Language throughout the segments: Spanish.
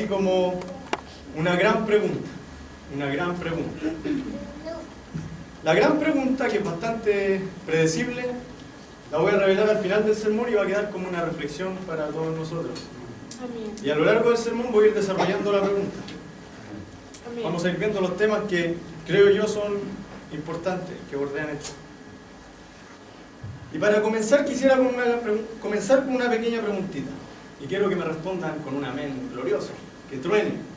así como una gran pregunta. Una gran pregunta. La gran pregunta, que es bastante predecible, la voy a revelar al final del sermón y va a quedar como una reflexión para todos nosotros. Amén. Y a lo largo del sermón voy a ir desarrollando la pregunta. Amén. Vamos a ir viendo los temas que creo yo son importantes, que bordean esto. Y para comenzar quisiera comenzar con una pequeña preguntita. Y quiero que me respondan con un amén glorioso, que truene.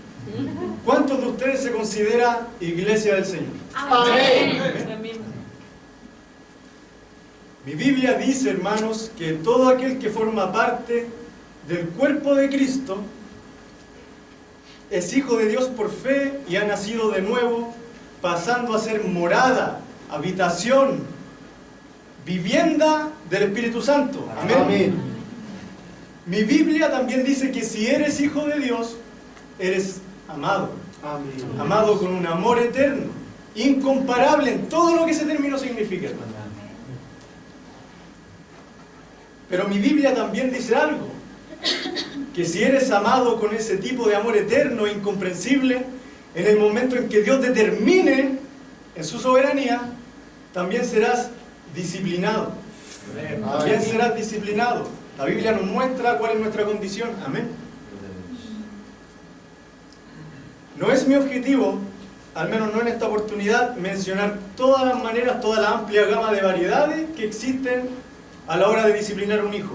¿Cuántos de ustedes se considera iglesia del Señor? Amén. Amén. Mi Biblia dice, hermanos, que todo aquel que forma parte del cuerpo de Cristo es hijo de Dios por fe y ha nacido de nuevo, pasando a ser morada, habitación, vivienda del Espíritu Santo. Amén. Amén. Mi Biblia también dice que si eres hijo de Dios, eres amado. Amén. Amado con un amor eterno, incomparable en todo lo que ese término significa, hermano. Pero mi Biblia también dice algo, que si eres amado con ese tipo de amor eterno, incomprensible, en el momento en que Dios determine en su soberanía, también serás disciplinado. También serás disciplinado. La Biblia nos muestra cuál es nuestra condición. Amén. No es mi objetivo, al menos no en esta oportunidad, mencionar todas las maneras, toda la amplia gama de variedades que existen a la hora de disciplinar a un hijo.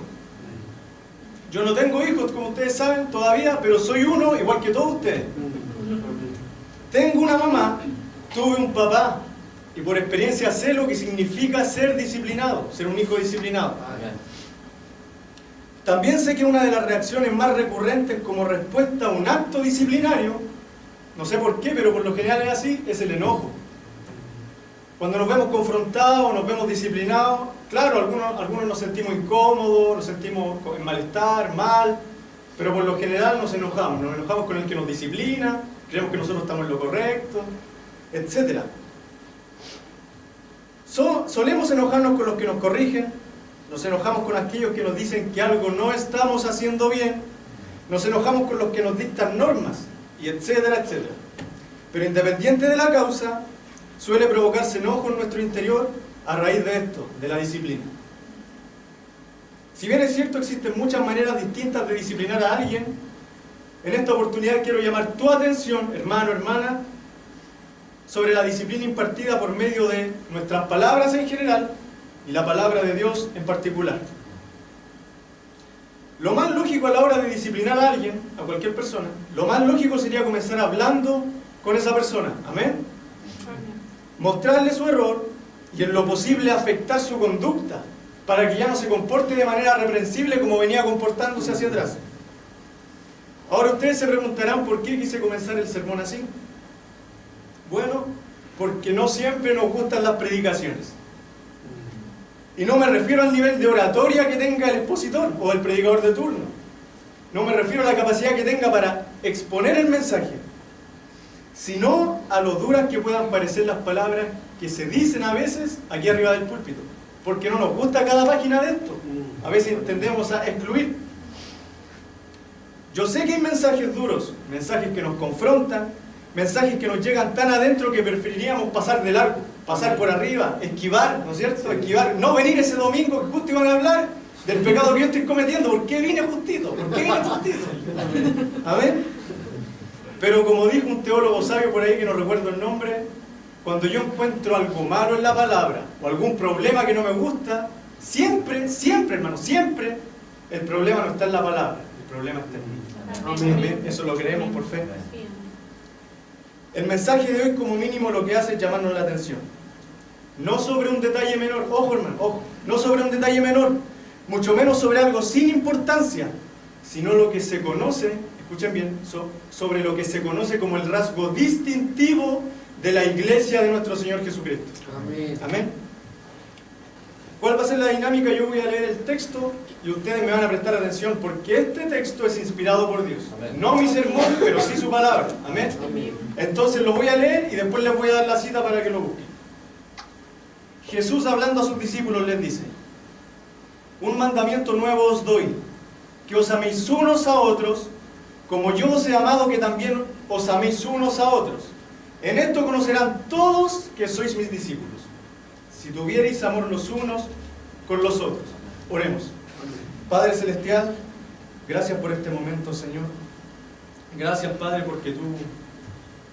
Yo no tengo hijos, como ustedes saben, todavía, pero soy uno igual que todos ustedes. Tengo una mamá, tuve un papá, y por experiencia sé lo que significa ser disciplinado, ser un hijo disciplinado. También sé que una de las reacciones más recurrentes como respuesta a un acto disciplinario, no sé por qué, pero por lo general es así, es el enojo. Cuando nos vemos confrontados, nos vemos disciplinados, claro, algunos nos sentimos incómodos, nos sentimos en malestar, mal, pero por lo general nos enojamos con el que nos disciplina, creemos que nosotros estamos en lo correcto, etc. Solemos enojarnos con los que nos corrigen, nos enojamos con aquellos que nos dicen que algo no estamos haciendo bien, nos enojamos con los que nos dictan normas, y etcétera, etcétera. Pero independiente de la causa, suele provocarse enojo en nuestro interior a raíz de esto, de la disciplina. Si bien es cierto, existen muchas maneras distintas de disciplinar a alguien, en esta oportunidad quiero llamar tu atención, hermano, hermana, sobre la disciplina impartida por medio de nuestras palabras en general y la palabra de Dios en particular. Lo más lógico a la hora de disciplinar a alguien, a cualquier persona, lo más lógico sería comenzar hablando con esa persona. Amén. Mostrarle su error y en lo posible afectar su conducta para que ya no se comporte de manera reprensible como venía comportándose hacia atrás. Ahora ustedes se preguntarán por qué quise comenzar el sermón así. Bueno, porque no siempre nos gustan las predicaciones. Y no me refiero al nivel de oratoria que tenga el expositor o el predicador de turno. No me refiero a la capacidad que tenga para exponer el mensaje, sino a lo duras que puedan parecer las palabras que se dicen a veces aquí arriba del púlpito. Porque no nos gusta cada página de esto. A veces tendemos a excluir. Yo sé que hay mensajes duros, mensajes que nos confrontan, mensajes que nos llegan tan adentro que preferiríamos pasar de largo, pasar por arriba, esquivar, ¿no es cierto? Esquivar, no venir ese domingo que justo iban a hablar del pecado que yo estoy cometiendo. ¿Por qué vine justito? ¿Por qué vine justito? ¿Amén? Pero como dijo un teólogo sabio por ahí, que no recuerdo el nombre, cuando yo encuentro algo malo en la palabra o algún problema que no me gusta, siempre, hermano, siempre el problema no está en la palabra, el problema está en mí. Amén. Eso lo creemos por fe. El mensaje de hoy, como mínimo, lo que hace es llamarnos la atención. No sobre un detalle menor, ojo hermano, ojo, no sobre un detalle menor, mucho menos sobre algo sin importancia, sino lo que se conoce, escuchen bien, sobre lo que se conoce como el rasgo distintivo de la iglesia de nuestro Señor Jesucristo. Amén. Amén. ¿Cuál va a ser la dinámica? Yo voy a leer el texto y ustedes me van a prestar atención porque este texto es inspirado por Dios. Amén. No mi sermón, pero sí su palabra. Amén. Amén. Entonces lo voy a leer y después les voy a dar la cita para que lo busquen. Jesús, hablando a sus discípulos, les dice: un mandamiento nuevo os doy, que os améis unos a otros como yo os he amado, que también os améis unos a otros. En esto conocerán todos que sois mis discípulos, si tuvierais amor los unos con los otros. Oremos. Padre Celestial, gracias por este momento, Señor. Gracias, Padre, porque tú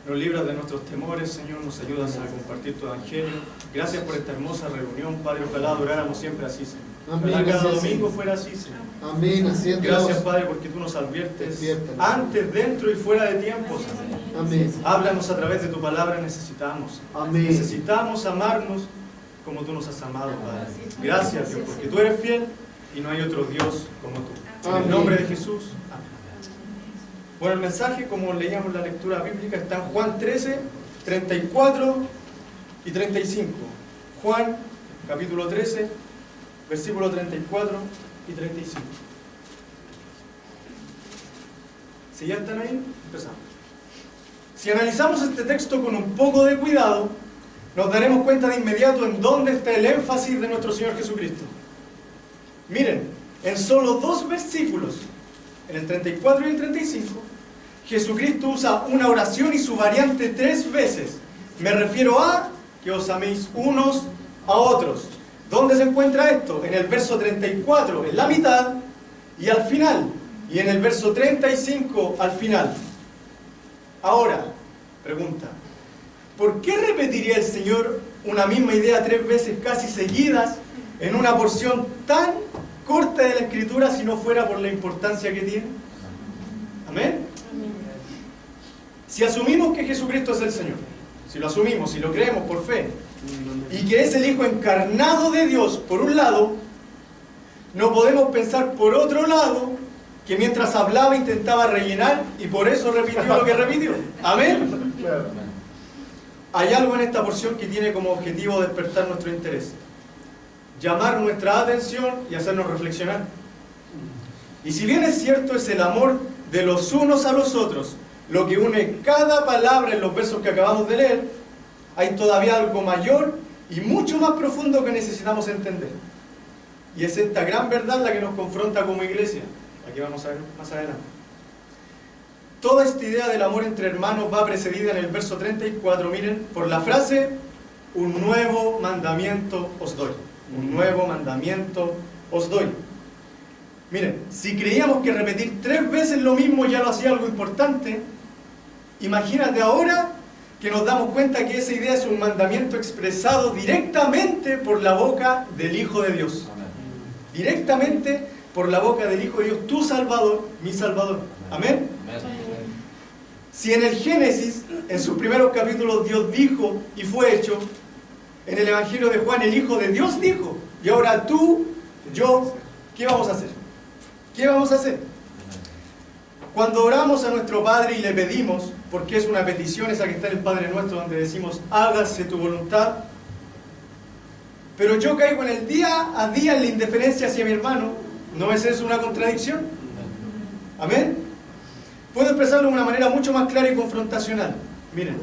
nos libras de nuestros temores, Señor, nos ayudas a compartir tu evangelio. Gracias por esta hermosa reunión, Padre. Ojalá adoráramos siempre así, Señor. Amén. Ojalá cada domingo fuera así, Señor. Amén. Así es, Dios. Gracias, Padre, porque tú nos adviertes antes, dentro y fuera de tiempo, Señor. Amén. Háblanos a través de tu palabra, necesitamos. Amén. Necesitamos amarnos como tú nos has amado, Padre. Gracias, Dios, porque tú eres fiel y no hay otro Dios como tú. En el Amén. nombre de Jesús. Amén. Bueno, el mensaje, como leíamos la lectura bíblica, está en Juan 13, 34 y 35. Juan, capítulo 13, versículo 34 y 35. Si ya están ahí, empezamos. Si analizamos este texto con un poco de cuidado, nos daremos cuenta de inmediato en dónde está el énfasis de nuestro Señor Jesucristo. Miren, en solo 2 versículos, en el 34 y el 35, Jesucristo usa una oración y su variante 3 veces. Me refiero a que os améis unos a otros. ¿Dónde se encuentra esto? En el verso 34, en la mitad, y al final. Y en el verso 35, al final. Ahora, pregunta, ¿por qué repetiría el Señor una misma idea 3 veces casi seguidas en una porción tan corta de la Escritura si no fuera por la importancia que tiene? ¿Amén? Si asumimos que Jesucristo es el Señor, si lo asumimos, si lo creemos por fe, y que es el Hijo encarnado de Dios, por un lado, no podemos pensar por otro lado que mientras hablaba intentaba rellenar y por eso repitió lo que repitió. ¿Amén? Hay algo en esta porción que tiene como objetivo despertar nuestro interés, llamar nuestra atención y hacernos reflexionar. Y si bien es cierto, es el amor de los unos a los otros lo que une cada palabra en los versos que acabamos de leer, hay todavía algo mayor y mucho más profundo que necesitamos entender. Y es esta gran verdad la que nos confronta como iglesia. Aquí vamos a ver más adelante. Toda esta idea del amor entre hermanos va precedida en el verso 34, miren, por la frase, un nuevo mandamiento os doy. Un nuevo mandamiento os doy. Miren, si creíamos que repetir 3 veces lo mismo ya lo hacía algo importante, imagínate ahora que nos damos cuenta que esa idea es un mandamiento expresado directamente por la boca del Hijo de Dios. Directamente por la boca del Hijo de Dios, tu Salvador, mi Salvador. Amén. Si en el Génesis, en sus primeros capítulos, Dios dijo y fue hecho, en el Evangelio de Juan el Hijo de Dios dijo, y ahora tú, yo, ¿qué vamos a hacer? ¿Qué vamos a hacer? Cuando oramos a nuestro Padre y le pedimos, porque es una petición esa que está en el Padre Nuestro, donde decimos, hágase tu voluntad, pero yo caigo en el día a día en la indiferencia hacia mi hermano, ¿no es eso una contradicción? ¿Amén? Puedo expresarlo de una manera mucho más clara y confrontacional. Miren,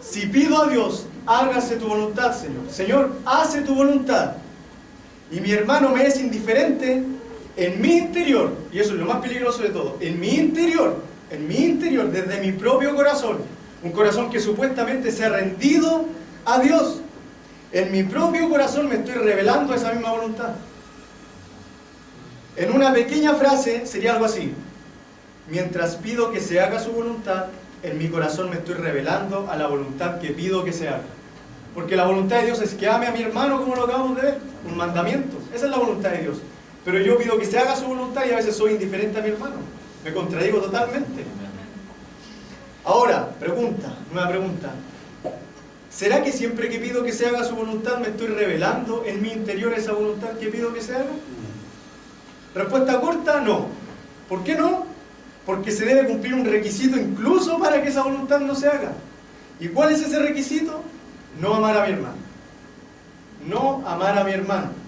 si pido a Dios, hágase tu voluntad, Señor. Señor, hace tu voluntad. Y mi hermano me es indiferente, en mi interior, y eso es lo más peligroso de todo, en mi interior, desde mi propio corazón, un corazón que supuestamente se ha rendido a Dios, en mi propio corazón me estoy revelando esa misma voluntad. En una pequeña frase sería algo así: mientras pido que se haga su voluntad, en mi corazón me estoy revelando a la voluntad que pido que se haga. Porque la voluntad de Dios es que ame a mi hermano, como lo acabamos de ver, un mandamiento. Esa es la voluntad de Dios. Pero yo pido que se haga su voluntad y a veces soy indiferente a mi hermano. Me contradigo totalmente. Ahora, nueva pregunta. ¿Será que siempre que pido que se haga su voluntad me estoy revelando en mi interior esa voluntad que pido que se haga? Respuesta corta, no. ¿Por qué no? Porque se debe cumplir un requisito incluso para que esa voluntad no se haga. ¿Y cuál es ese requisito? No amar a mi hermano. No amar a mi hermano.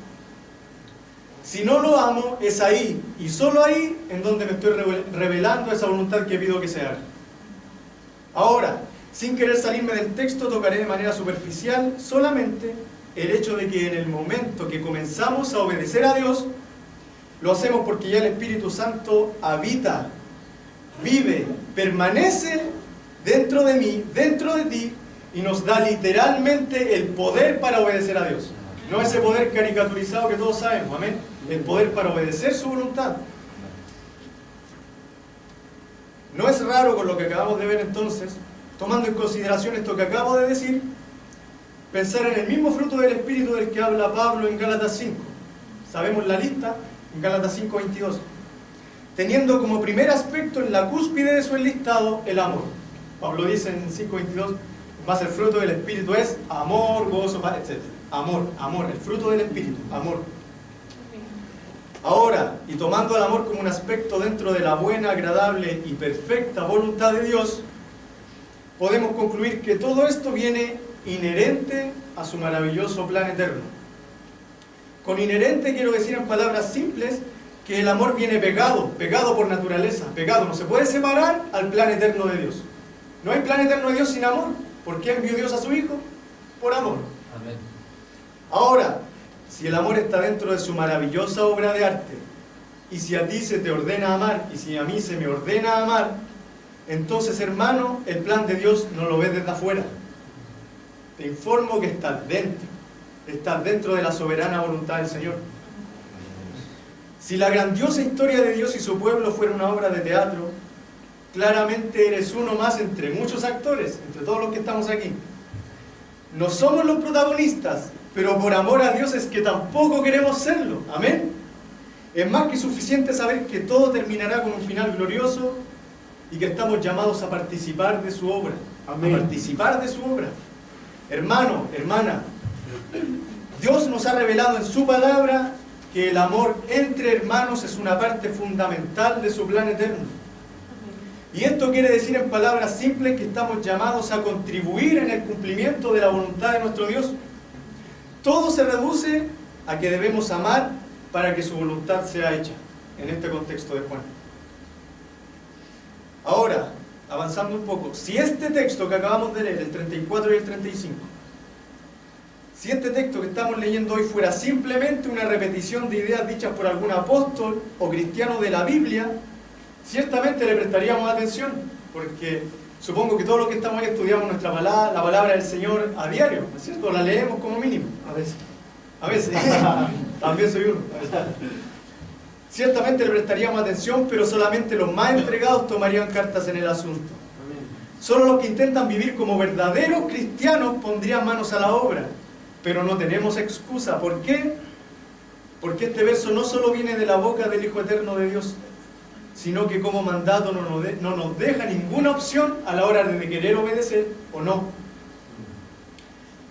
Si no lo amo, es ahí, y solo ahí, en donde me estoy revelando esa voluntad que pido que se haga. Ahora, sin querer salirme del texto, tocaré de manera superficial solamente el hecho de que en el momento que comenzamos a obedecer a Dios, lo hacemos porque ya el Espíritu Santo habita vive, permanece dentro de mí, dentro de ti, y nos da literalmente el poder para obedecer a Dios. No ese poder caricaturizado que todos sabemos, amén. El poder para obedecer su voluntad. No es raro con lo que acabamos de ver entonces, tomando en consideración esto que acabo de decir, pensar en el mismo fruto del Espíritu del que habla Pablo en Gálatas 5. Sabemos la lista en Gálatas 5:22. Teniendo como primer aspecto en la cúspide de su enlistado el amor. Pablo dice en 5:22, más el fruto del Espíritu es amor, gozo, paz, etc. Amor, el fruto del Espíritu, amor. Ahora, y tomando el amor como un aspecto dentro de la buena, agradable y perfecta voluntad de Dios, podemos concluir que todo esto viene inherente a su maravilloso plan eterno. Con inherente quiero decir en palabras simples que el amor viene pegado por naturaleza, pegado, no se puede separar al plan eterno de Dios. No hay plan eterno de Dios sin amor. ¿Por qué envió Dios a su Hijo? Por amor. Amén. Ahora, si el amor está dentro de su maravillosa obra de arte, y si a ti se te ordena amar, y si a mí se me ordena amar, entonces, hermano, el plan de Dios no lo ves desde afuera. Te informo que estás dentro de la soberana voluntad del Señor. Si la grandiosa historia de Dios y su pueblo fuera una obra de teatro, claramente eres uno más entre muchos actores, entre todos los que estamos aquí. No somos los protagonistas, pero por amor a Dios es que tampoco queremos serlo. Amén. Es más que suficiente saber que todo terminará con un final glorioso y que estamos llamados a participar de su obra. Amén. A participar de su obra. Hermano, hermana, Dios nos ha revelado en su palabra que el amor entre hermanos es una parte fundamental de su plan eterno. Y esto quiere decir en palabras simples que estamos llamados a contribuir en el cumplimiento de la voluntad de nuestro Dios. Todo se reduce a que debemos amar para que su voluntad sea hecha, en este contexto de Juan. Ahora, avanzando un poco, si este texto que acabamos de leer, el 34 y el 35, si este texto que estamos leyendo hoy fuera simplemente una repetición de ideas dichas por algún apóstol o cristiano de la Biblia, ciertamente le prestaríamos atención, porque supongo que todos los que estamos ahí estudiamos nuestra palabra, la palabra del Señor a diario, ¿no es cierto? La leemos como mínimo. A veces. También soy uno. Ciertamente le prestaríamos atención, pero solamente los más entregados tomarían cartas en el asunto. Solo los que intentan vivir como verdaderos cristianos pondrían manos a la obra. Pero no tenemos excusa. ¿Por qué? Porque este verso no solo viene de la boca del Hijo Eterno de Dios, sino que como mandato no nos deja ninguna opción a la hora de querer obedecer o no.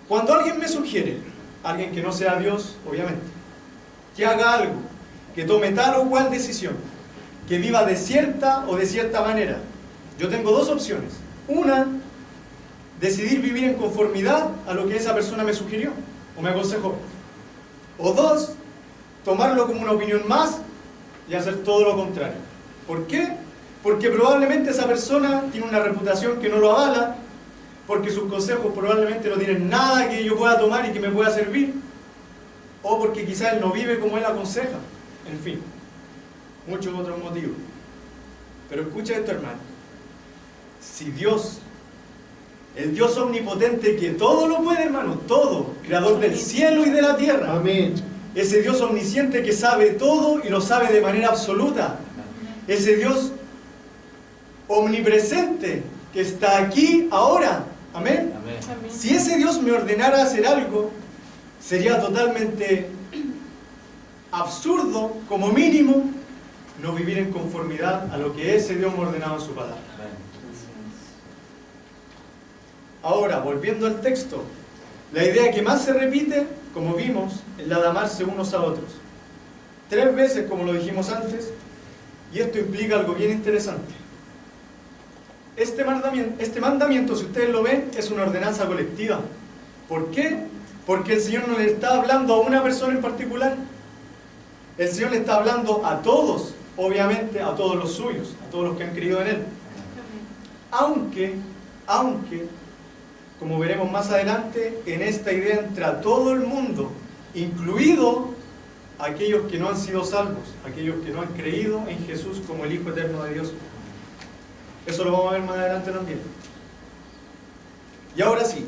Cuando alguien me sugiere, alguien que no sea Dios, obviamente, que haga algo, que tome tal o cual decisión, que viva de cierta o de cierta manera, yo tengo dos opciones. Una, decidir vivir en conformidad a lo que esa persona me sugirió o me aconsejó. O dos, tomarlo como una opinión más y hacer todo lo contrario. ¿Por qué? Porque probablemente esa persona tiene una reputación que no lo avala, porque sus consejos probablemente no tienen nada que yo pueda tomar y que me pueda servir, o porque quizás él no vive como él aconseja. En fin, muchos otros motivos. Pero escucha esto, hermano. Si Dios, el Dios omnipotente que todo lo puede, hermano, todo, creador del cielo y de la tierra, Amén. Ese Dios omnisciente que sabe todo y lo sabe de manera absoluta, ese Dios omnipresente que está aquí ahora, amén. Amén. Si ese Dios me ordenara hacer algo, sería totalmente absurdo, como mínimo, no vivir en conformidad a lo que ese Dios me ha ordenado en su palabra. Ahora, volviendo al texto, la idea que más se repite, como vimos, es la de amarse unos a otros. 3 veces, como lo dijimos antes, y esto implica algo bien interesante. Este mandamiento, si ustedes lo ven, es una ordenanza colectiva. ¿Por qué? Porque el Señor no le está hablando a una persona en particular. El Señor le está hablando a todos, obviamente a todos los suyos, a todos los que han creído en Él. Aunque, como veremos más adelante, en esta idea entra todo el mundo, incluido aquellos que no han sido salvos, aquellos que no han creído en Jesús como el Hijo Eterno de Dios. Eso lo vamos a ver más adelante también. Y ahora sí,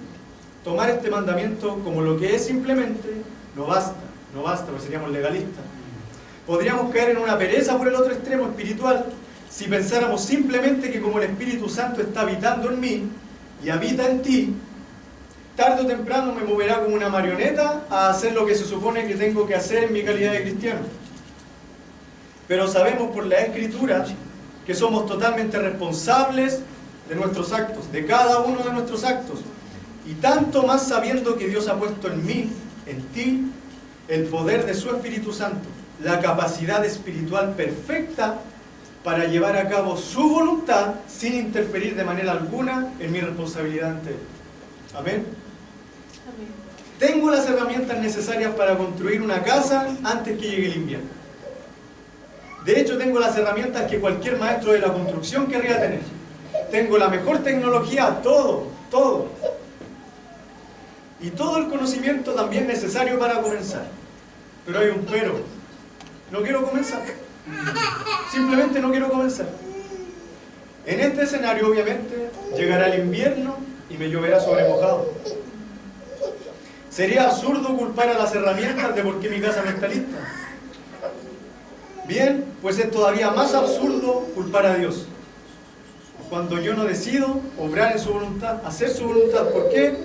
tomar este mandamiento como lo que es simplemente no basta, porque seríamos legalistas. Podríamos caer en una pereza por el otro extremo espiritual si pensáramos simplemente que como el Espíritu Santo está habitando en mí y habita en ti, tarde o temprano me moverá como una marioneta a hacer lo que se supone que tengo que hacer en mi calidad de cristiano. Pero sabemos por la Escritura que somos totalmente responsables de nuestros actos, de cada uno de nuestros actos. Y tanto más sabiendo que Dios ha puesto en mí, en ti, el poder de su Espíritu Santo, la capacidad espiritual perfecta para llevar a cabo su voluntad sin interferir de manera alguna en mi responsabilidad ante Él. Amén. Amén. Tengo las herramientas necesarias para construir una casa antes que llegue el invierno. De hecho, tengo las herramientas que cualquier maestro de la construcción querría tener. Tengo la mejor tecnología, todo. Y todo el conocimiento también necesario para comenzar. Pero hay un pero. No quiero comenzar. Simplemente no quiero comenzar. En este escenario, obviamente, llegará el invierno y me lloverá sobre mojado. Sería absurdo culpar a las herramientas de por qué mi casa no está lista. Bien, pues es todavía más absurdo culpar a Dios cuando yo no decido obrar en su voluntad, hacer su voluntad. ¿Por qué?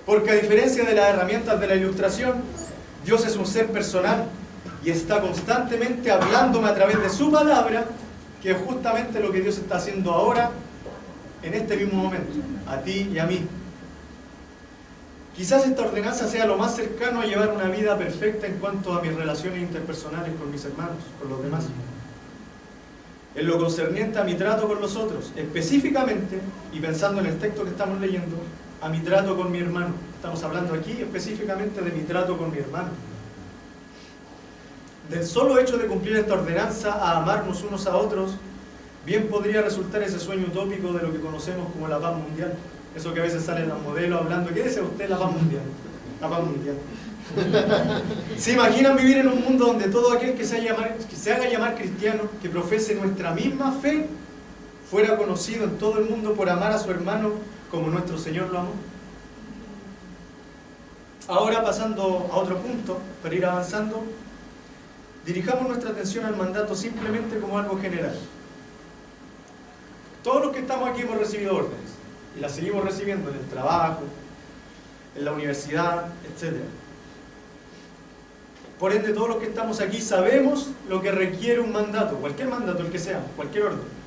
Porque a diferencia de las herramientas de la ilustración, Dios es un ser personal y está constantemente hablándome a través de su palabra, que es justamente lo que Dios está haciendo ahora, en este mismo momento, a ti y a mí. Quizás esta ordenanza sea lo más cercano a llevar una vida perfecta en cuanto a mis relaciones interpersonales con mis hermanos, con los demás. En lo concerniente a mi trato con los otros, específicamente, y pensando en el texto que estamos leyendo, a mi trato con mi hermano. Estamos hablando aquí específicamente de mi trato con mi hermano. Del solo hecho de cumplir esta ordenanza a amarnos unos a otros, bien podría resultar ese sueño utópico de lo que conocemos como la paz mundial. Eso que a veces salen los modelos hablando, ¿qué dice usted? La paz mundial. La paz mundial. ¿Se imaginan vivir en un mundo donde todo aquel que se haga llamar cristiano, que profese nuestra misma fe, fuera conocido en todo el mundo por amar a su hermano como nuestro Señor lo amó? Ahora, pasando a otro punto, para ir avanzando, dirijamos nuestra atención al mandato simplemente como algo general. Todos los que estamos aquí hemos recibido órdenes y las seguimos recibiendo en el trabajo, en la universidad, etc. Por ende, todos los que estamos aquí sabemos lo que requiere un mandato, cualquier mandato, el que sea, cualquier orden.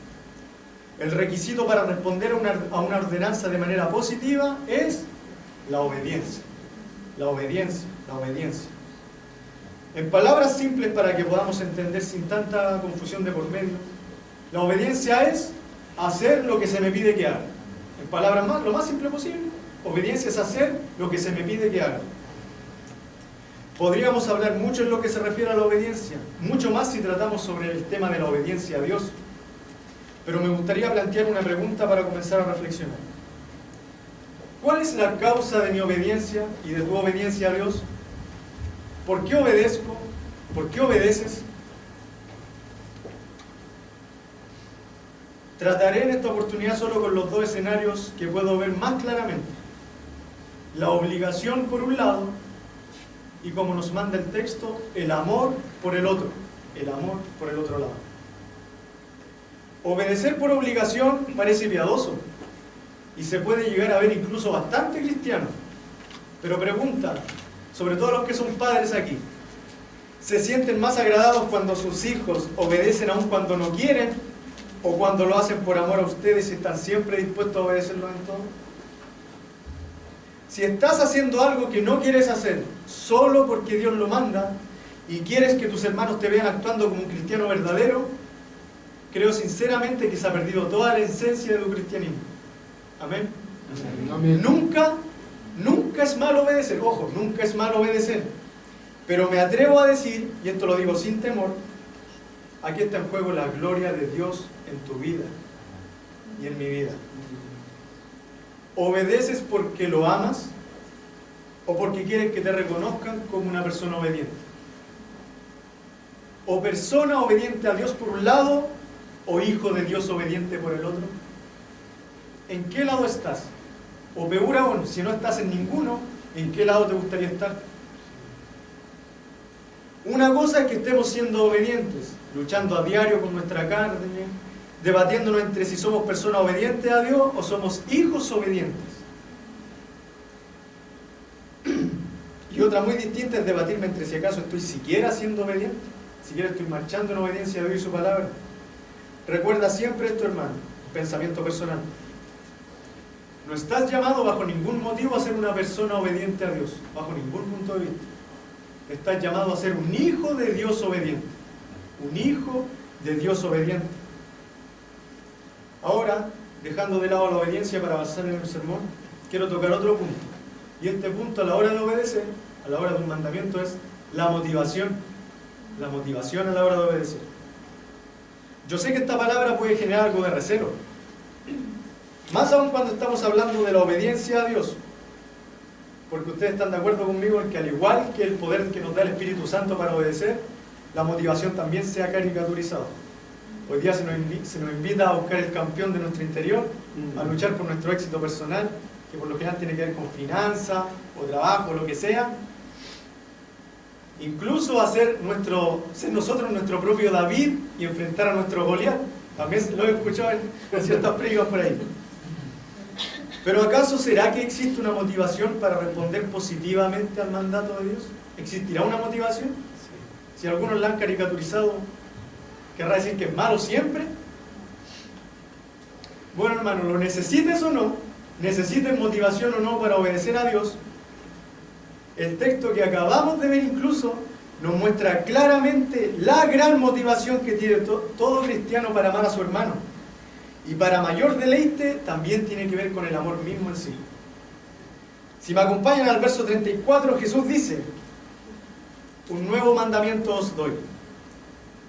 El requisito para responder a una ordenanza de manera positiva es la obediencia. La obediencia, la obediencia. En palabras simples para que podamos entender sin tanta confusión de por medio, la obediencia es hacer lo que se me pide que haga. En palabras lo más simple posible, obediencia es hacer lo que se me pide que haga. Podríamos hablar mucho en lo que se refiere a la obediencia, mucho más si tratamos sobre el tema de la obediencia a Dios. Pero me gustaría plantear una pregunta para comenzar a reflexionar. ¿Cuál es la causa de mi obediencia y de tu obediencia a Dios? ¿Por qué obedezco? ¿Por qué obedeces? Trataré en esta oportunidad solo con los dos escenarios que puedo ver más claramente. La obligación por un lado y, como nos manda el texto, el amor por el otro. El amor por el otro lado. Obedecer por obligación parece piadoso y se puede llegar a ver incluso bastante cristiano. Pero pregunta, sobre todo los que son padres aquí, ¿se sienten más agradados cuando sus hijos obedecen aun cuando no quieren o cuando lo hacen por amor a ustedes y están siempre dispuestos a obedecerlos en todo? Si estás haciendo algo que no quieres hacer solo porque Dios lo manda y quieres que tus hermanos te vean actuando como un cristiano verdadero, creo sinceramente que se ha perdido toda la esencia de tu cristianismo. Amén. Amén. Nunca es malo obedecer, ojo, nunca es malo obedecer. Pero me atrevo a decir, y esto lo digo sin temor, aquí está en juego la gloria de Dios en tu vida y en mi vida. ¿Obedeces porque lo amas o porque quieres que te reconozcan como una persona obediente? ¿O persona obediente a Dios por un lado o hijo de Dios obediente por el otro? ¿en qué lado estás? O peor aún, si no estás en ninguno, ¿en qué lado te gustaría estar? Una cosa es que estemos siendo obedientes, luchando a diario con nuestra carne, debatiéndonos entre si somos personas obedientes a Dios o somos hijos obedientes. Y otra muy distinta es debatirme entre si acaso estoy siquiera siendo obediente, siquiera estoy marchando en obediencia a Dios y su palabra. Recuerda siempre esto, hermano, pensamiento personal. No estás llamado bajo ningún motivo a ser una persona obediente a Dios, bajo ningún punto de vista. Estás llamado a ser un hijo de Dios obediente. Un hijo de Dios obediente. Ahora, dejando de lado la obediencia para avanzar en el sermón, quiero tocar otro punto. Y este punto a la hora de obedecer, a la hora de un mandamiento, es la motivación. La motivación a la hora de obedecer. Yo sé que esta palabra puede generar algo de recelo. Más aún cuando estamos hablando de la obediencia a Dios. Porque ustedes están de acuerdo conmigo en que al igual que el poder que nos da el Espíritu Santo para obedecer, la motivación también se ha caricaturizado. Hoy día se nos invita a buscar el campeón de nuestro interior, a luchar por nuestro éxito personal, que por lo general tiene que ver con finanzas o trabajo, lo que sea. Incluso a ser nosotros nuestro propio David y enfrentar a nuestro Goliat. También lo he escuchado en ciertas predicas por ahí. Pero ¿acaso será que existe una motivación para responder positivamente al mandato de Dios? ¿Existirá una motivación? Si algunos la han caricaturizado, ¿querrá decir que es malo siempre? Bueno, hermano, lo necesites o no, necesites motivación o no para obedecer a Dios, el texto que acabamos de ver incluso nos muestra claramente la gran motivación que tiene todo cristiano para amar a su hermano. Y para mayor deleite también tiene que ver con el amor mismo en sí. Si me acompañan al verso 34, Jesús dice: un nuevo mandamiento os doy,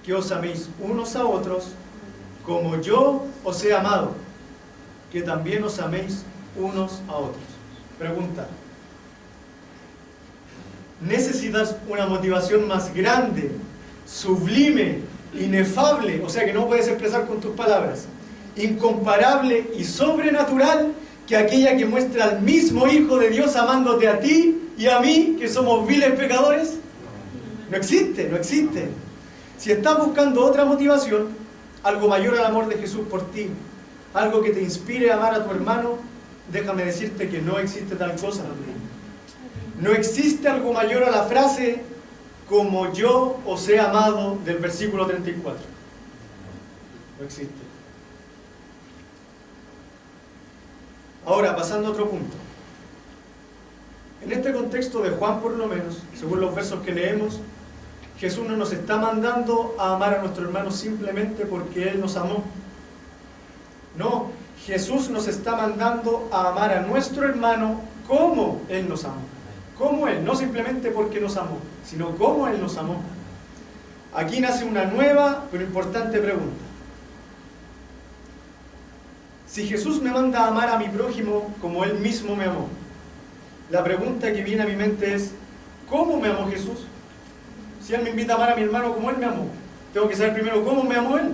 que os améis unos a otros como yo os he amado, que también os améis unos a otros. Pregunta: ¿necesitas una motivación más grande, sublime, inefable, o sea que no puedes expresar con tus palabras, incomparable y sobrenatural que aquella que muestra al mismo Hijo de Dios amándote a ti y a mí, que somos viles pecadores? No existe, no existe. Si estás buscando otra motivación, algo mayor al amor de Jesús por ti, algo que te inspire a amar a tu hermano, déjame decirte que no existe tal cosa. No existe algo mayor a la frase como yo os he amado del versículo 34. No existe. Ahora, pasando a otro punto. En este contexto de Juan, por lo menos, según los versos que leemos, Jesús no nos está mandando a amar a nuestro hermano simplemente porque Él nos amó. No, Jesús nos está mandando a amar a nuestro hermano como Él nos amó. Como Él, no simplemente porque nos amó, sino como Él nos amó. Aquí nace una nueva pero importante pregunta. Si Jesús me manda a amar a mi prójimo como Él mismo me amó, la pregunta que viene a mi mente es: ¿cómo me amó Jesús? Si Él me invita a amar a mi hermano como Él me amó, tengo que saber primero cómo me amó Él.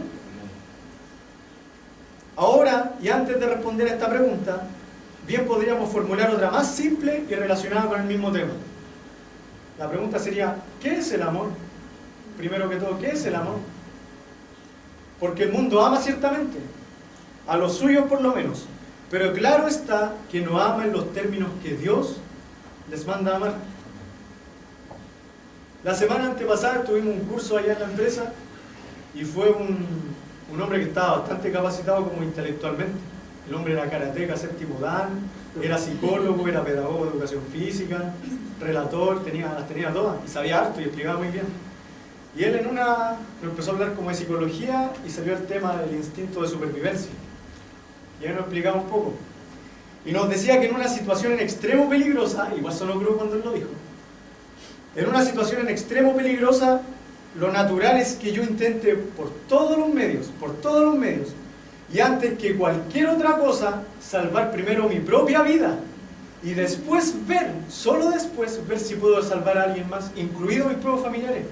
Ahora, y antes de responder a esta pregunta, bien podríamos formular otra más simple y relacionada con el mismo tema. La pregunta sería: ¿qué es el amor? Primero que todo, ¿qué es el amor? Porque el mundo ama ciertamente, a los suyos por lo menos, pero claro está que no ama en los términos que Dios les manda a amar. La semana antepasada tuvimos un curso allá en la empresa y fue un hombre que estaba bastante capacitado como intelectualmente. El hombre era karateca séptimo dan, era psicólogo, era pedagogo de educación física, relator, las tenía todas y sabía harto y explicaba muy bien. Y él nos empezó a hablar como de psicología y salió el tema del instinto de supervivencia. Y él nos explicaba un poco. Y nos decía que en una situación en extremo peligrosa, igual sonó crudo cuando él lo dijo, en una situación en extremo peligrosa, lo natural es que yo intente por todos los medios, y antes que cualquier otra cosa, salvar primero mi propia vida, y después solo después ver si puedo salvar a alguien más, incluidos mis propios familiares.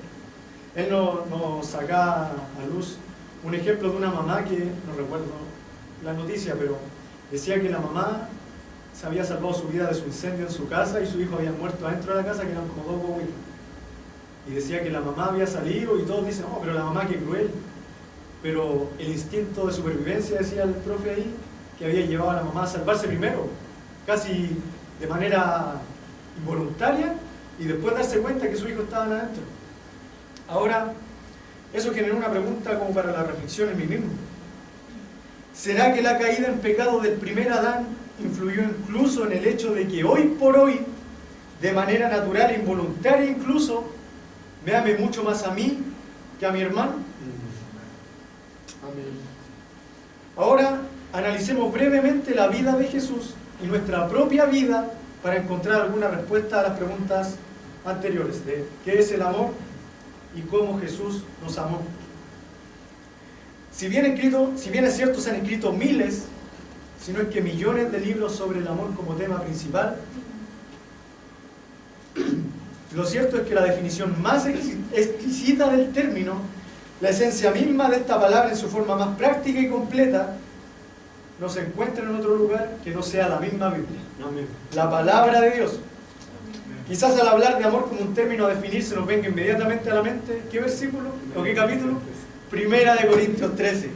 Él nos saca a luz un ejemplo de una mamá que, no recuerdo la noticia, pero Decía que la mamá se había salvado su vida de su incendio en su casa y su hijo había muerto adentro de la casa, que eran como 2 guaguitos. Y decía que la mamá había salido y todos dicen, oh, pero la mamá qué cruel. Pero el instinto de supervivencia, decía el profe ahí, que había llevado a la mamá a salvarse primero, casi de manera involuntaria, y después darse cuenta que su hijo estaba adentro. Ahora, eso generó una pregunta como para la reflexión en mí mismo. ¿Será que la caída en pecado del primer Adán influyó incluso en el hecho de que hoy por hoy, de manera natural e involuntaria incluso, me ame mucho más a mí que a mi hermano? Amén. Ahora, analicemos brevemente la vida de Jesús y nuestra propia vida para encontrar alguna respuesta a las preguntas anteriores de qué es el amor y cómo Jesús nos amó. Si bien es cierto, se han escrito miles, si no es que millones de libros sobre el amor como tema principal, lo cierto es que la definición más exquisita del término, la esencia misma de esta palabra en su forma más práctica y completa, no se encuentra en otro lugar que no sea la misma Biblia, la palabra de Dios. Quizás al hablar de amor como un término a definir se nos venga inmediatamente a la mente, ¿qué versículo o qué capítulo? Primera de Corintios 13.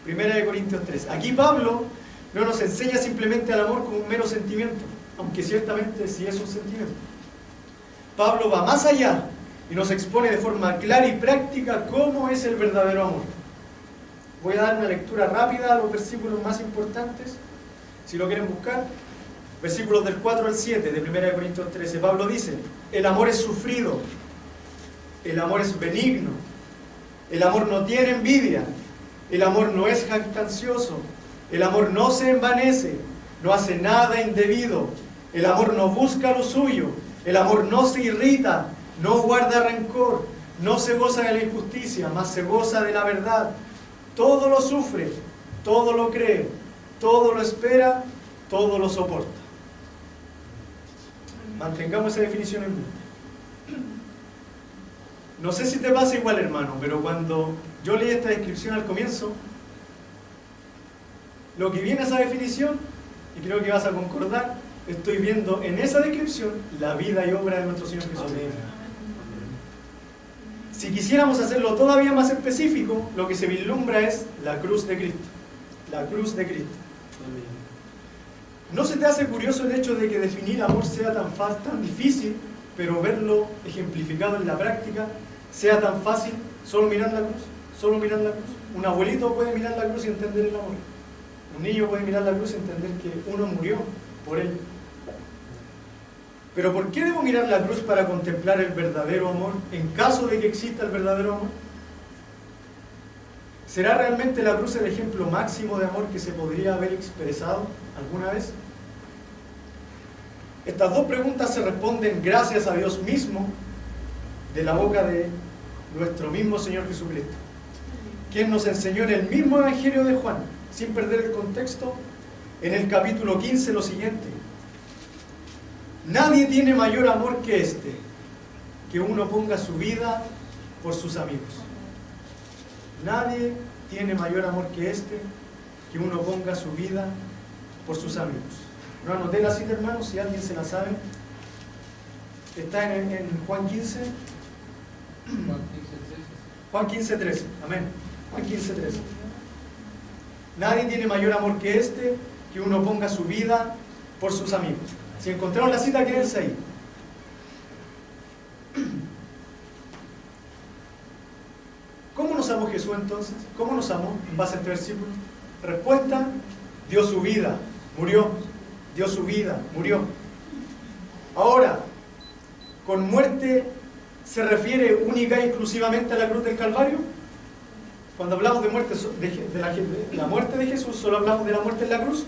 Primera de Corintios 13. Aquí Pablo no nos enseña simplemente al amor como un mero sentimiento, aunque ciertamente sí es un sentimiento. Pablo va más allá y nos expone de forma clara y práctica cómo es el verdadero amor. Voy a dar una lectura rápida a los versículos más importantes, si lo quieren buscar. Versículos del 4 al 7 de 1 Corintios 13. Pablo dice, el amor es sufrido, el amor es benigno, el amor no tiene envidia, el amor no es jactancioso, el amor no se envanece, no hace nada indebido, el amor no busca lo suyo, el amor no se irrita, no guarda rencor, no se goza de la injusticia, mas se goza de la verdad. Todo lo sufre, todo lo cree, todo lo espera, todo lo soporta. Mantengamos esa definición en mente. No sé si te pasa igual, hermano, pero cuando yo leí esta descripción al comienzo, lo que viene a esa definición, y creo que vas a concordar, estoy viendo en esa descripción la vida y obra de nuestro Señor Jesucristo. Si quisiéramos hacerlo todavía más específico, lo que se vislumbra es la cruz de Cristo. La cruz de Cristo. ¿No se te hace curioso el hecho de que definir amor sea tan difícil, pero verlo ejemplificado en la práctica sea tan fácil? Solo mirar la cruz, solo mirar la cruz. Un abuelito puede mirar la cruz y entender el amor. Un niño puede mirar la cruz y entender que uno murió por él. Pero ¿por qué debo mirar la cruz para contemplar el verdadero amor, en caso de que exista el verdadero amor? ¿Será realmente la cruz el ejemplo máximo de amor que se podría haber expresado alguna vez? Estas dos preguntas se responden gracias a Dios mismo, de la boca de nuestro mismo Señor Jesucristo, quien nos enseñó en el mismo Evangelio de Juan, sin perder el contexto, en el capítulo 15 lo siguiente: nadie tiene mayor amor que este, que uno ponga su vida por sus amigos. Nadie tiene mayor amor que este, que uno ponga su vida por sus amigos. No anoté la cita, hermanos, si alguien se la sabe. Está en Juan 15. Juan 15, 13. Amén. Juan 15, 13. Nadie tiene mayor amor que este, que uno ponga su vida por sus amigos. Si encontramos la cita, quédense ahí. ¿Cómo nos amó Jesús entonces? ¿Cómo nos amó en base a este versículo? Respuesta: dio su vida, murió. Dio su vida, murió. Ahora, ¿con muerte se refiere única e exclusivamente a la cruz del Calvario? Cuando hablamos de muerte, de la muerte de Jesús, ¿solo hablamos de la muerte en la cruz?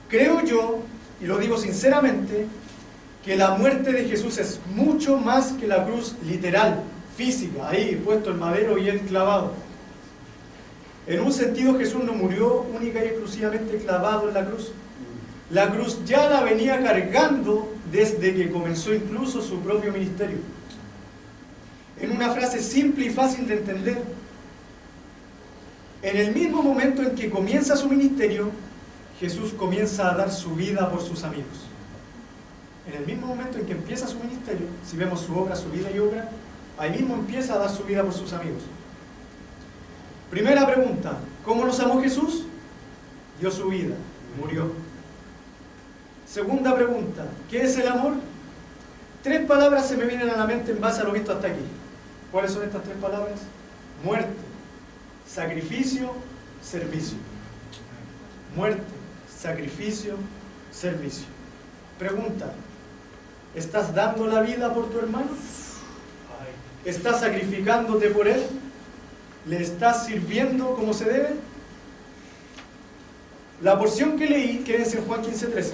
Creo yo, y lo digo sinceramente, que la muerte de Jesús es mucho más que la cruz literal, física, ahí puesto el madero y él clavado. En un sentido, Jesús no murió única y exclusivamente clavado en la cruz. La cruz ya la venía cargando desde que comenzó incluso su propio ministerio. En una frase simple y fácil de entender, En el mismo momento en que comienza su ministerio, Jesús comienza a dar su vida por sus amigos. En el mismo momento en que empieza su ministerio, si vemos su obra, su vida y obra, ahí mismo empieza a dar su vida por sus amigos. Primera pregunta, ¿cómo nos amó Jesús? Dio su vida, murió. Segunda pregunta, ¿qué es el amor? 3 palabras se me vienen a la mente en base a lo visto hasta aquí. ¿Cuáles son estas 3 palabras? Muerte, sacrificio, servicio. Muerte, sacrificio, servicio. Pregunta, ¿estás dando la vida por tu hermano? ¿Estás sacrificándote por él? ¿Le estás sirviendo como se debe? La porción que leí, quédense en Juan 15:13,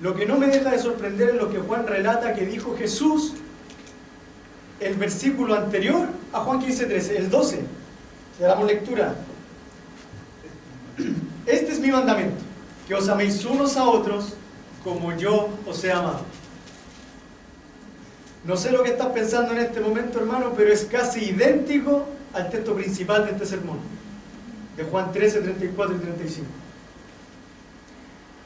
lo que no me deja de sorprender es lo que Juan relata que dijo Jesús, el versículo anterior a Juan 15:13, el 12, le damos lectura. Este es mi mandamiento, que os améis unos a otros como yo os he amado. No sé lo que estás pensando en este momento, hermano, pero es casi idéntico al texto principal de este sermón, de Juan 13, 34 y 35.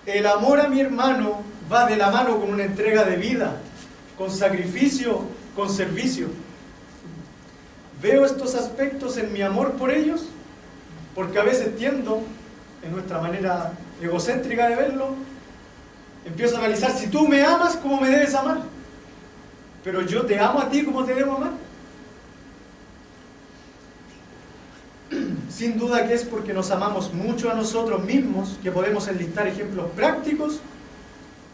El amor a mi hermano va de la mano con una entrega de vida, con sacrificio, con servicio. ¿Veo estos aspectos en mi amor por ellos? Porque a veces tiendo, en nuestra manera egocéntrica de verlo, empiezo a analizar, si tú me amas, ¿cómo me debes amar? Pero yo te amo a ti, ¿cómo te debo amar? Sin duda que es porque nos amamos mucho a nosotros mismos, que podemos enlistar ejemplos prácticos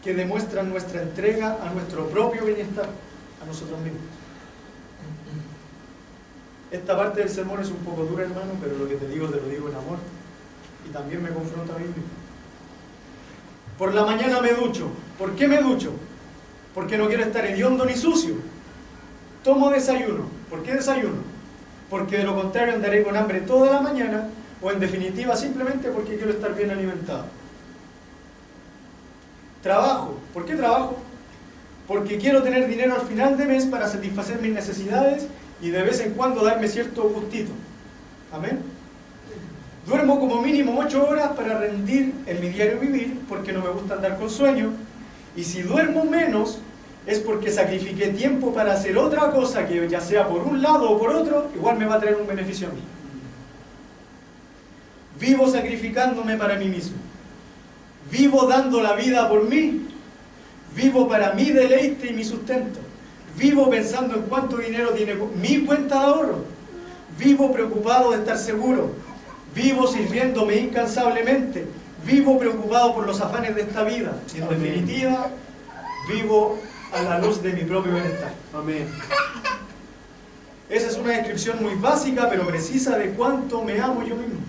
que demuestran nuestra entrega a nuestro propio bienestar, a nosotros mismos. Esta parte del sermón es un poco dura, hermano, pero lo que te digo en amor, y también me confronta a mí mismo. Por la mañana me ducho. ¿Por qué me ducho? Porque no quiero estar hediondo ni sucio. Tomo desayuno. ¿Por qué desayuno? Porque de lo contrario andaré con hambre toda la mañana, o en definitiva simplemente porque quiero estar bien alimentado. Trabajo. ¿Por qué trabajo? Porque quiero tener dinero al final de mes para satisfacer mis necesidades y de vez en cuando darme cierto gustito. Amén. Duermo como mínimo 8 horas para rendir en mi diario vivir, porque no me gusta andar con sueño. Y si duermo menos, es porque sacrifiqué tiempo para hacer otra cosa que ya sea por un lado o por otro, igual me va a traer un beneficio a mí. Vivo sacrificándome para mí mismo. Vivo dando la vida por mí. Vivo para mi deleite y mi sustento. Vivo pensando en cuánto dinero tiene mi cuenta de ahorro. Vivo preocupado de estar seguro. Vivo sirviéndome incansablemente. Vivo preocupado por los afanes de esta vida. Y en definitiva, vivo a la luz de mi propio bienestar. Amén. Esa es una descripción muy básica, pero precisa de cuánto me amo yo mismo.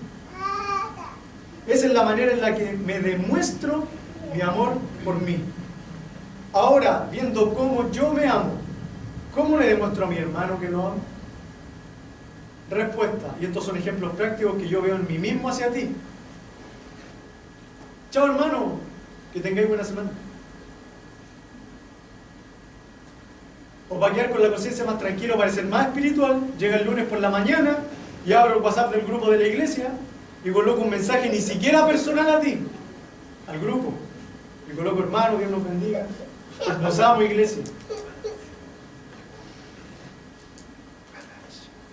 Esa es la manera en la que me demuestro mi amor por mí. Ahora, viendo cómo yo me amo, ¿cómo le demuestro a mi hermano que lo amo? Respuesta, y estos son ejemplos prácticos que yo veo en mí mismo hacia ti. Chao, hermano, que tengáis buena semana. O para quedar con la conciencia más tranquilo, para ser más espiritual, llega el lunes por la mañana y abro el WhatsApp del grupo de la iglesia y coloco un mensaje ni siquiera personal a ti, al grupo. Y coloco, hermano, Dios nos bendiga. Los amo, iglesia.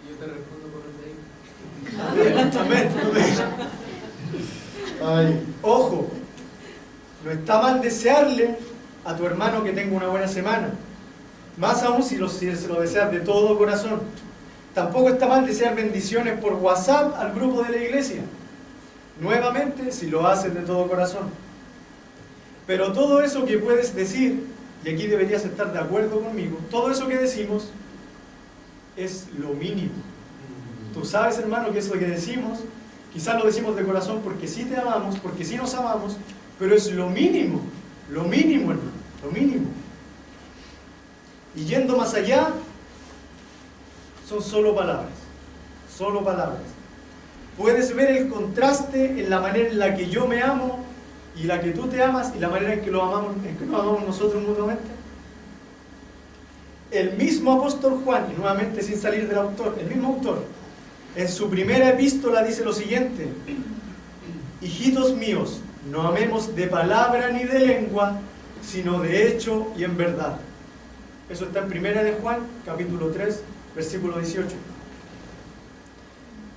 Y yo te respondo por el de ahí. Amén. Ay, ojo, no está mal desearle a tu hermano que tenga una buena semana, más aún si se lo deseas de todo corazón. Tampoco está mal desear bendiciones por WhatsApp al grupo de la iglesia, nuevamente si lo haces de todo corazón. Pero todo eso que puedes decir, y aquí deberías estar de acuerdo conmigo, todo eso que decimos es lo mínimo. Tú sabes, hermano, que eso que decimos, quizás lo decimos de corazón porque sí te amamos, porque sí nos amamos, pero es lo mínimo, hermano, lo mínimo. Y yendo más allá, son solo palabras, solo palabras. Puedes ver el contraste en la manera en la que yo me amo y la que tú te amas y la manera en que nos amamos nosotros mutuamente. El mismo apóstol Juan, y nuevamente sin salir del autor, el mismo autor, En su primera epístola dice lo siguiente: hijitos míos, no amemos de palabra ni de lengua, sino de hecho y en verdad. Eso está en Primera de Juan, capítulo 3, versículo 18.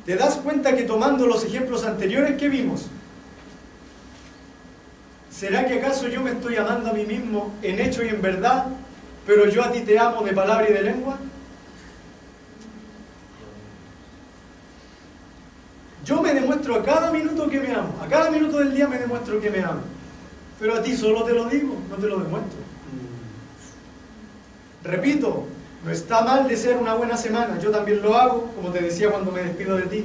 ¿Te das cuenta que tomando los ejemplos anteriores que vimos, ¿será que acaso yo me estoy amando a mí mismo en hecho y en verdad, pero yo a ti te amo de palabra y de lengua? Yo me demuestro a cada minuto que me amo, a cada minuto del día me demuestro que me amo, pero a ti solo te lo digo, no te lo demuestro. Repito, no está mal desear una buena semana, yo también lo hago, como te decía cuando me despido de ti.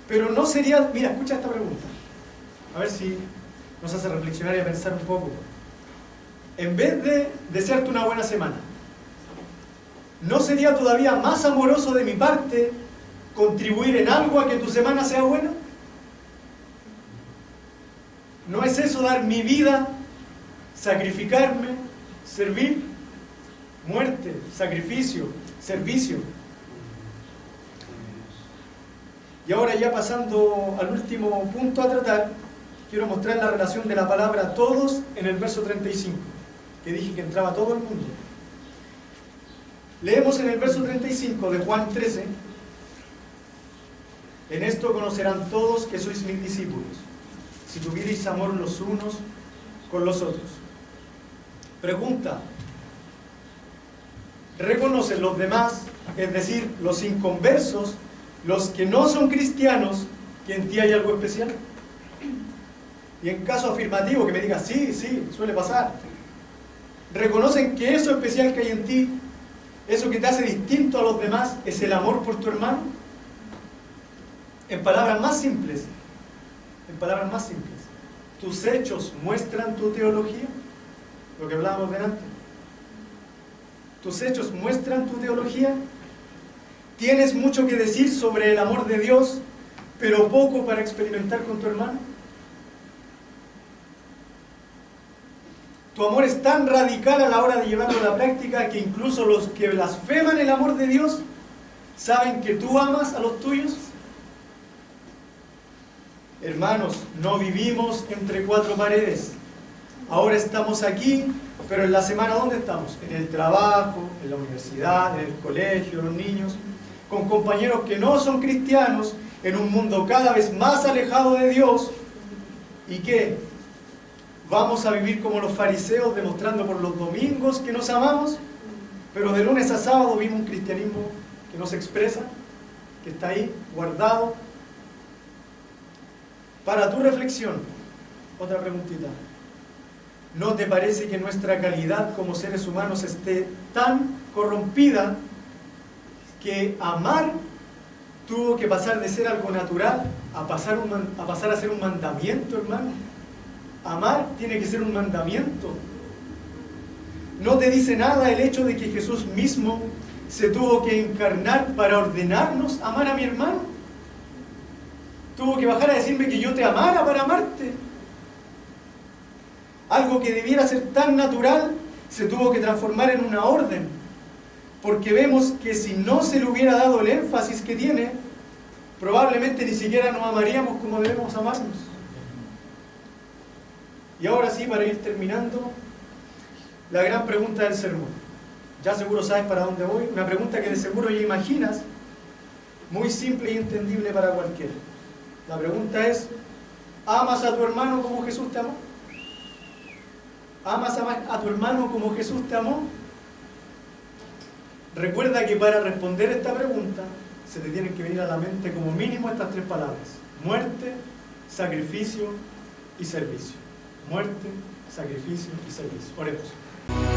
Pero no sería, mira, escucha esta pregunta, a ver si nos hace reflexionar y a pensar un poco. En vez de desearte una buena semana, ¿no sería todavía más amoroso de mi parte contribuir en algo a que tu semana sea buena? ¿No es eso dar mi vida, sacrificarme, servir? Muerte, sacrificio, servicio. Y ahora, ya pasando al último punto a tratar, quiero mostrar la relación de la palabra todos en el verso 35, que dije que entraba todo el mundo. Leemos en el verso 35 de Juan 13: en esto conocerán todos que sois mis discípulos, si tuvierais amor los unos con los otros. Pregunta: ¿reconocen los demás, es decir, los inconversos, los que no son cristianos, que en ti hay algo especial? Y en caso afirmativo, que me digas, sí, suele pasar. ¿Reconocen que eso especial que hay en ti, eso que te hace distinto a los demás, es el amor por tu hermano? En palabras más simples, ¿tus hechos muestran tu teología? Lo que hablábamos delante. ¿Tus hechos muestran tu teología? ¿Tienes mucho que decir sobre el amor de Dios, pero poco para experimentar con tu hermano? Tu amor es tan radical a la hora de llevarlo a la práctica que incluso los que blasfeman el amor de Dios saben que tú amas a los tuyos. Hermanos, no vivimos entre cuatro paredes. Ahora estamos aquí, pero en la semana, ¿dónde estamos? En el trabajo, en la universidad, en el colegio, los niños, con compañeros que no son cristianos, en un mundo cada vez más alejado de Dios. ¿Y qué? ¿Vamos a vivir como los fariseos, demostrando por los domingos que nos amamos? Pero de lunes a sábado vimos un cristianismo que no se expresa, que está ahí, guardado. Para tu reflexión, otra preguntita. ¿No te parece que nuestra calidad como seres humanos esté tan corrompida que amar tuvo que pasar de ser algo natural a pasar a ser un mandamiento, hermano? Amar tiene que ser un mandamiento. ¿No te dice nada el hecho de que Jesús mismo se tuvo que encarnar para ordenarnos amar a mi hermano? Tuvo que bajar a decirme que yo te amara para amarte. Algo que debiera ser tan natural se tuvo que transformar en una orden, porque vemos que si no se le hubiera dado el énfasis que tiene, probablemente ni siquiera nos amaríamos como debemos amarnos. Y ahora sí, para ir terminando, la gran pregunta del sermón. Ya seguro sabes para dónde voy, una pregunta que de seguro ya imaginas, muy simple y entendible para cualquiera. La pregunta es: ¿amas a tu hermano como Jesús te amó? ¿Amas a tu hermano como Jesús te amó? Recuerda que para responder esta pregunta se te tienen que venir a la mente como mínimo estas tres palabras: muerte, sacrificio y servicio. Muerte, sacrificio y servicio. Oremos.